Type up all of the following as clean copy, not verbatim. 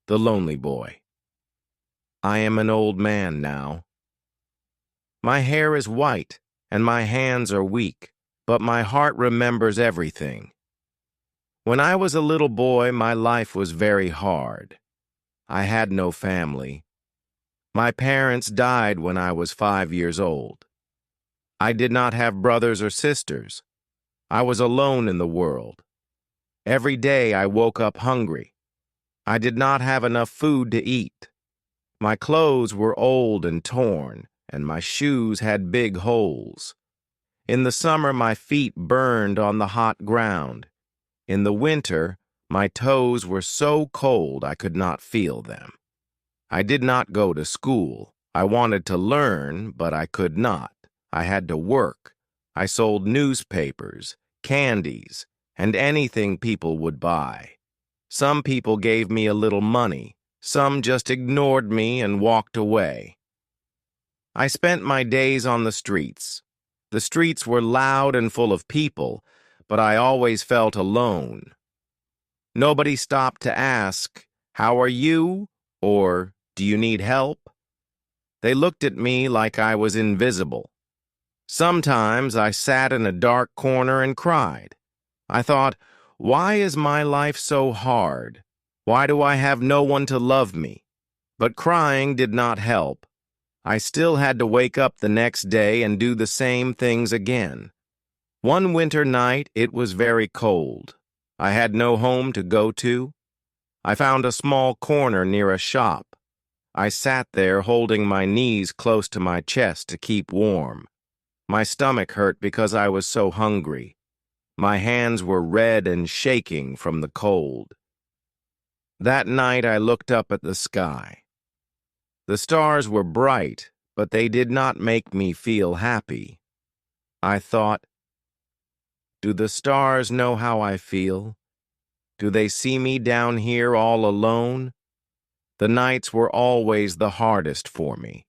The Lonely Boy. I am an old man now. My hair is white, and my hands are weak, but my heart remembers everything. When I was a little boy, my life was very hard. I had no family. My parents died when I was 5 years old. I did not have brothers or sisters. I was alone in the world. Every day I woke up hungry. I did not have enough food to eat. My clothes were old and torn, and my shoes had big holes. In the summer, my feet burned on the hot ground. In the winter, my toes were so cold I could not feel them. I did not go to school. I wanted to learn, but I could not. I had to work. I sold newspapers, candies, and anything people would buy. Some people gave me a little money. Some just ignored me and walked away. I spent my days on the streets. The streets were loud and full of people, but I always felt alone. Nobody stopped to ask, "How are you?" or "Do you need help?" They looked at me like I was invisible. Sometimes I sat in a dark corner and cried. I thought, why is my life so hard? Why do I have no one to love me? But crying did not help. I still had to wake up the next day and do the same things again. One winter night, it was very cold. I had no home to go to. I found a small corner near a shop. I sat there holding my knees close to my chest to keep warm. My stomach hurt because I was so hungry. My hands were red and shaking from the cold. That night I looked up at the sky. The stars were bright, but they did not make me feel happy. I thought, do the stars know how I feel? Do they see me down here all alone? The nights were always the hardest for me.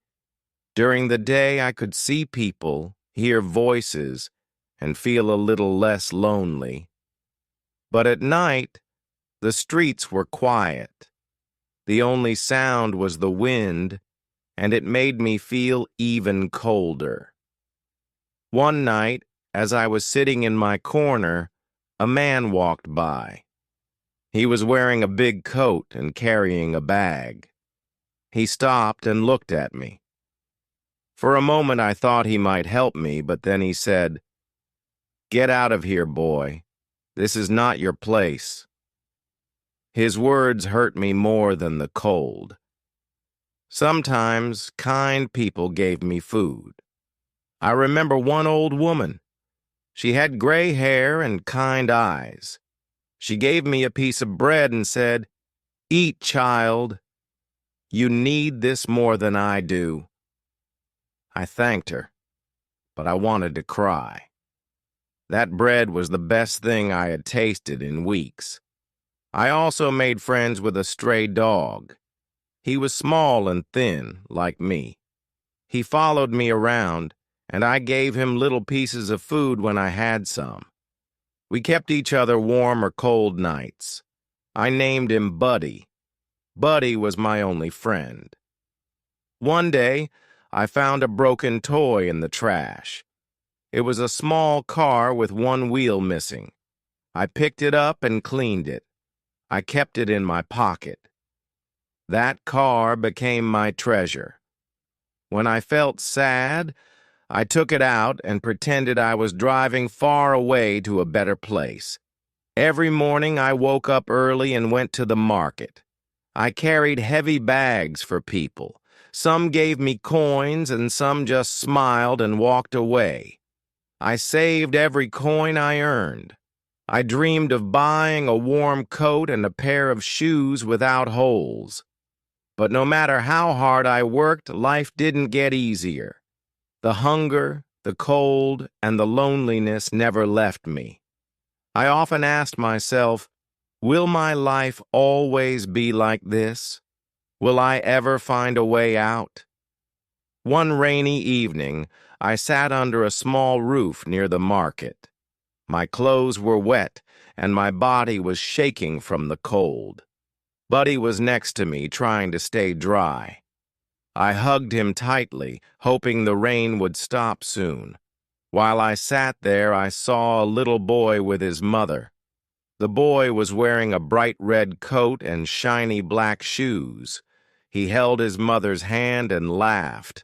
During the day I could see people, hear voices, and feel a little less lonely. But at night, the streets were quiet. The only sound was the wind, and it made me feel even colder. One night, as I was sitting in my corner, a man walked by. He was wearing a big coat and carrying a bag. He stopped and looked at me. For a moment I thought he might help me, but then he said, "Get out of here, boy. This is not your place." His words hurt me more than the cold. Sometimes kind people gave me food. I remember one old woman. She had gray hair and kind eyes. She gave me a piece of bread and said, "Eat, child. You need this more than I do." I thanked her, but I wanted to cry. That bread was the best thing I had tasted in weeks. I also made friends with a stray dog. He was small and thin, like me. He followed me around, and I gave him little pieces of food when I had some. We kept each other warm or cold nights. I named him Buddy. Buddy was my only friend. One day, I found a broken toy in the trash. It was a small car with one wheel missing. I picked it up and cleaned it. I kept it in my pocket. That car became my treasure. When I felt sad, I took it out and pretended I was driving far away to a better place. Every morning I woke up early and went to the market. I carried heavy bags for people. Some gave me coins and some just smiled and walked away. I saved every coin I earned. I dreamed of buying a warm coat and a pair of shoes without holes. But no matter how hard I worked, life didn't get easier. The hunger, the cold, and the loneliness never left me. I often asked myself, will my life always be like this? Will I ever find a way out? One rainy evening, I sat under a small roof near the market. My clothes were wet, and my body was shaking from the cold. Buddy was next to me, trying to stay dry. I hugged him tightly, hoping the rain would stop soon. While I sat there, I saw a little boy with his mother. The boy was wearing a bright red coat and shiny black shoes. He held his mother's hand and laughed.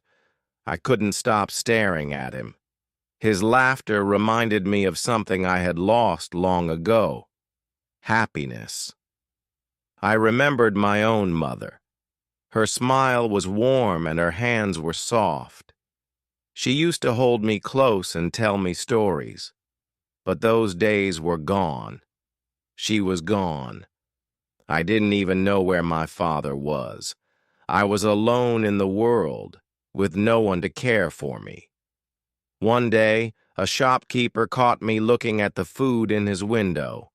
I couldn't stop staring at him. His laughter reminded me of something I had lost long ago: happiness. I remembered my own mother. Her smile was warm and her hands were soft. She used to hold me close and tell me stories. But those days were gone. She was gone. I didn't even know where my father was. I was alone in the world, with no one to care for me. One day, a shopkeeper caught me looking at the food in his window.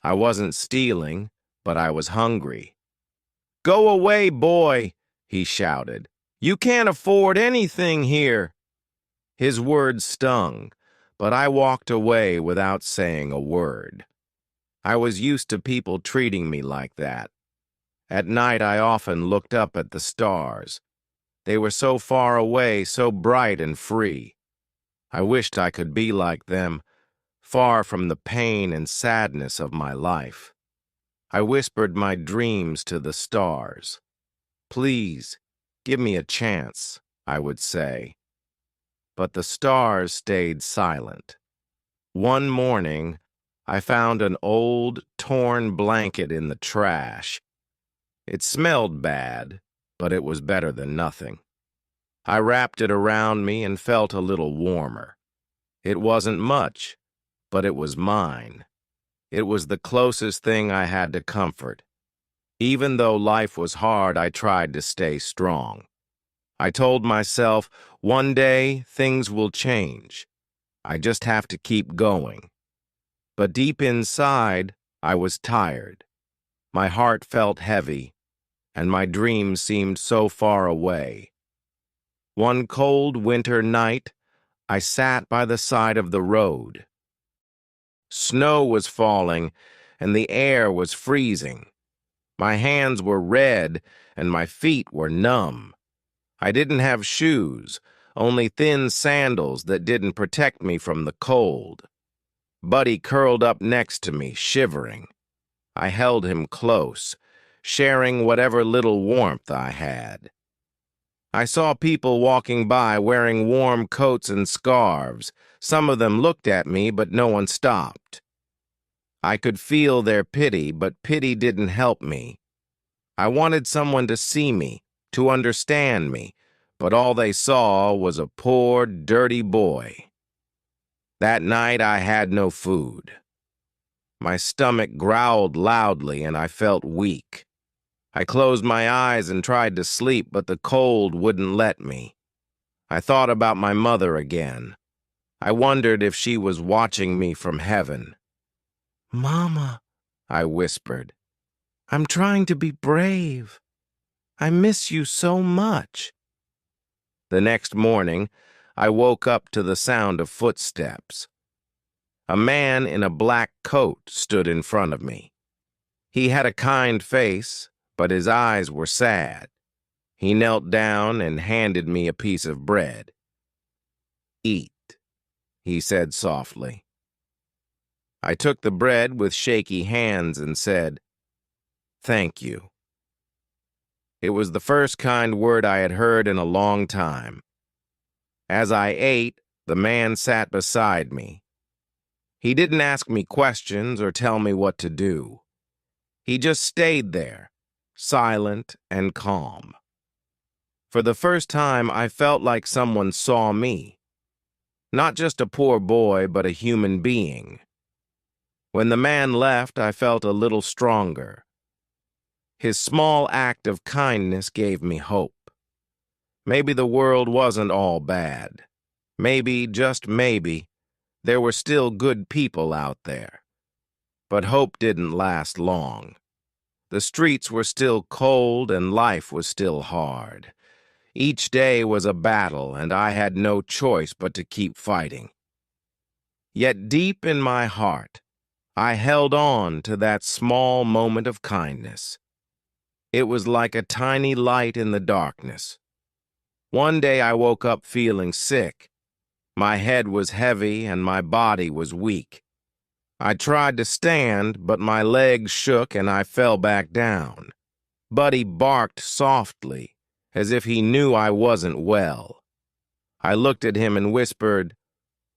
I wasn't stealing, but I was hungry. "Go away, boy," he shouted. "You can't afford anything here." His words stung, but I walked away without saying a word. I was used to people treating me like that. At night, I often looked up at the stars. They were so far away, so bright and free. I wished I could be like them, far from the pain and sadness of my life. I whispered my dreams to the stars. "Please, give me a chance," I would say. But the stars stayed silent. One morning, I found an old, torn blanket in the trash. It smelled bad, but it was better than nothing. I wrapped it around me and felt a little warmer. It wasn't much, but it was mine. It was the closest thing I had to comfort. Even though life was hard, I tried to stay strong. I told myself, one day things will change. I just have to keep going. But deep inside, I was tired. My heart felt heavy, and my dreams seemed so far away. One cold winter night, I sat by the side of the road. Snow was falling, and the air was freezing. My hands were red, and my feet were numb. I didn't have shoes, only thin sandals that didn't protect me from the cold. Buddy curled up next to me, shivering. I held him close, sharing whatever little warmth I had. I saw people walking by wearing warm coats and scarves. Some of them looked at me, but no one stopped. I could feel their pity, but pity didn't help me. I wanted someone to see me, to understand me, but all they saw was a poor, dirty boy. That night I had no food. My stomach growled loudly and I felt weak. I closed my eyes and tried to sleep, but the cold wouldn't let me. I thought about my mother again. I wondered if she was watching me from heaven. "Mama," I whispered, "I'm trying to be brave. I miss you so much." The next morning, I woke up to the sound of footsteps. A man in a black coat stood in front of me. He had a kind face, but his eyes were sad. He knelt down and handed me a piece of bread. "Eat," he said softly. I took the bread with shaky hands and said, "Thank you." It was the first kind word I had heard in a long time. As I ate, the man sat beside me. He didn't ask me questions or tell me what to do. He just stayed there, silent and calm. For the first time, I felt like someone saw me. Not just a poor boy, but a human being. When the man left, I felt a little stronger. His small act of kindness gave me hope. Maybe the world wasn't all bad. Maybe, just maybe, there were still good people out there. But hope didn't last long. The streets were still cold and life was still hard. Each day was a battle, and I had no choice but to keep fighting. Yet deep in my heart, I held on to that small moment of kindness. It was like a tiny light in the darkness. One day I woke up feeling sick. My head was heavy and my body was weak. I tried to stand, but my legs shook and I fell back down. Buddy barked softly, as if he knew I wasn't well. I looked at him and whispered,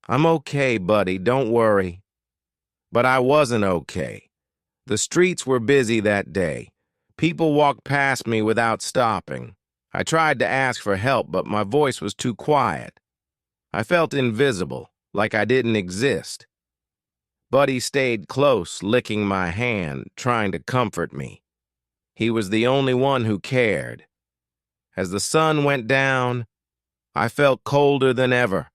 "I'm okay, Buddy, don't worry." But I wasn't okay. The streets were busy that day. People walked past me without stopping. I tried to ask for help, but my voice was too quiet. I felt invisible, like I didn't exist. Buddy stayed close, licking my hand, trying to comfort me. He was the only one who cared. As the sun went down, I felt colder than ever.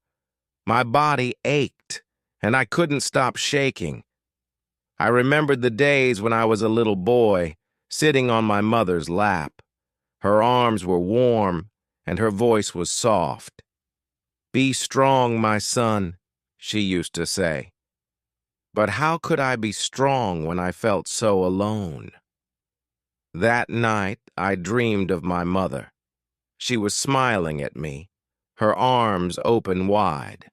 My body ached, and I couldn't stop shaking. I remembered the days when I was a little boy, sitting on my mother's lap. Her arms were warm, and her voice was soft. "Be strong, my son," she used to say. But how could I be strong when I felt so alone? That night, I dreamed of my mother. She was smiling at me, her arms open wide.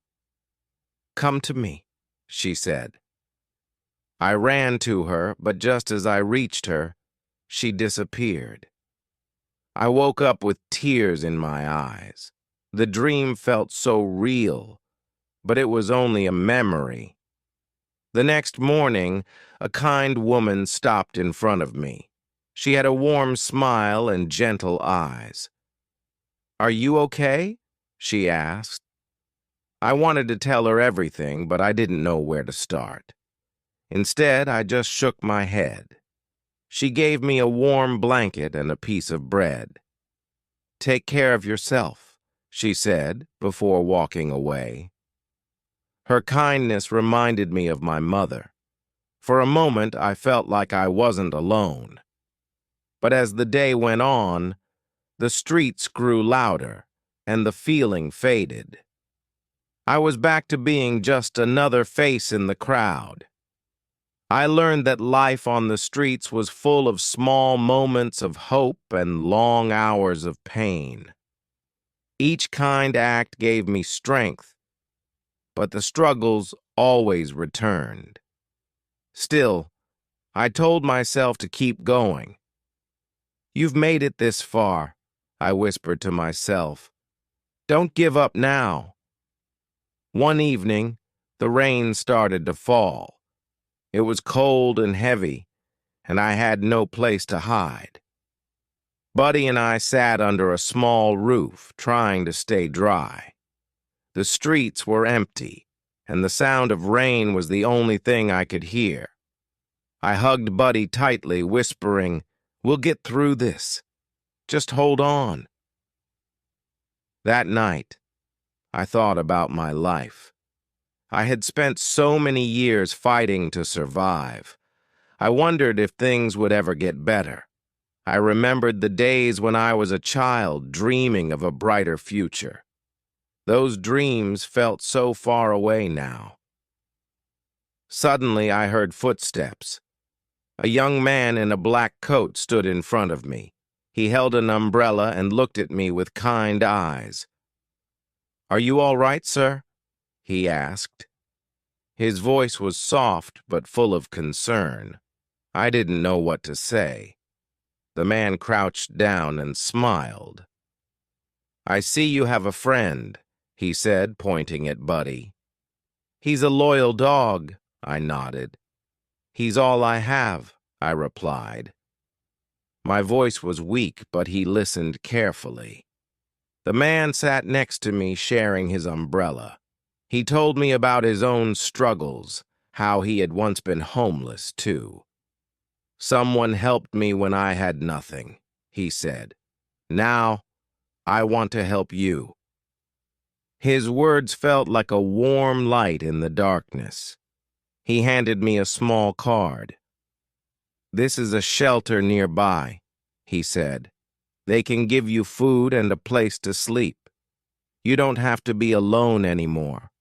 "Come to me," she said. I ran to her, but just as I reached her, she disappeared. I woke up with tears in my eyes. The dream felt so real, but it was only a memory. The next morning, a kind woman stopped in front of me. She had a warm smile and gentle eyes. "Are you okay?" she asked. I wanted to tell her everything, but I didn't know where to start. Instead, I just shook my head. She gave me a warm blanket and a piece of bread. "Take care of yourself," she said before walking away. Her kindness reminded me of my mother. For a moment, I felt like I wasn't alone. But as the day went on, the streets grew louder, and the feeling faded. I was back to being just another face in the crowd. I learned that life on the streets was full of small moments of hope and long hours of pain. Each kind act gave me strength, but the struggles always returned. Still, I told myself to keep going. "You've made it this far," I whispered to myself. "Don't give up now." One evening, the rain started to fall. It was cold and heavy, and I had no place to hide. Buddy and I sat under a small roof, trying to stay dry. The streets were empty, and the sound of rain was the only thing I could hear. I hugged Buddy tightly, whispering, "We'll get through this. Just hold on." That night, I thought about my life. I had spent so many years fighting to survive. I wondered if things would ever get better. I remembered the days when I was a child dreaming of a brighter future. Those dreams felt so far away now. Suddenly, I heard footsteps. A young man in a black coat stood in front of me. He held an umbrella and looked at me with kind eyes. "Are you all right, sir?" he asked. His voice was soft but full of concern. I didn't know what to say. The man crouched down and smiled. "I see you have a friend," he said, pointing at Buddy. "He's a loyal dog," I nodded. "He's all I have," I replied. My voice was weak, but he listened carefully. The man sat next to me, sharing his umbrella. He told me about his own struggles, how he had once been homeless, too. "Someone helped me when I had nothing," he said. "Now, I want to help you." His words felt like a warm light in the darkness. He handed me a small card. "This is a shelter nearby," he said. "They can give you food and a place to sleep. You don't have to be alone anymore."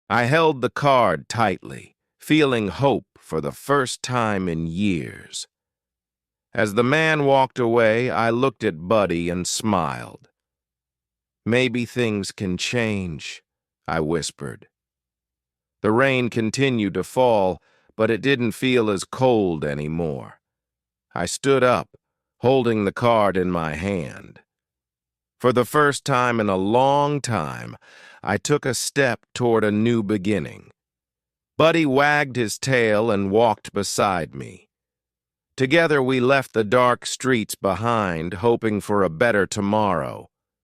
I held the card tightly, feeling hope for the first time in years. As the man walked away, I looked at Buddy and smiled. Maybe things can change, I whispered. The rain continued to fall, but it didn't feel as cold anymore. I stood up, holding the card in my hand. For the first time in a long time, I took a step toward a new beginning. Buddy wagged his tail and walked beside me. Together we left the dark streets behind, hoping for a better tomorrow.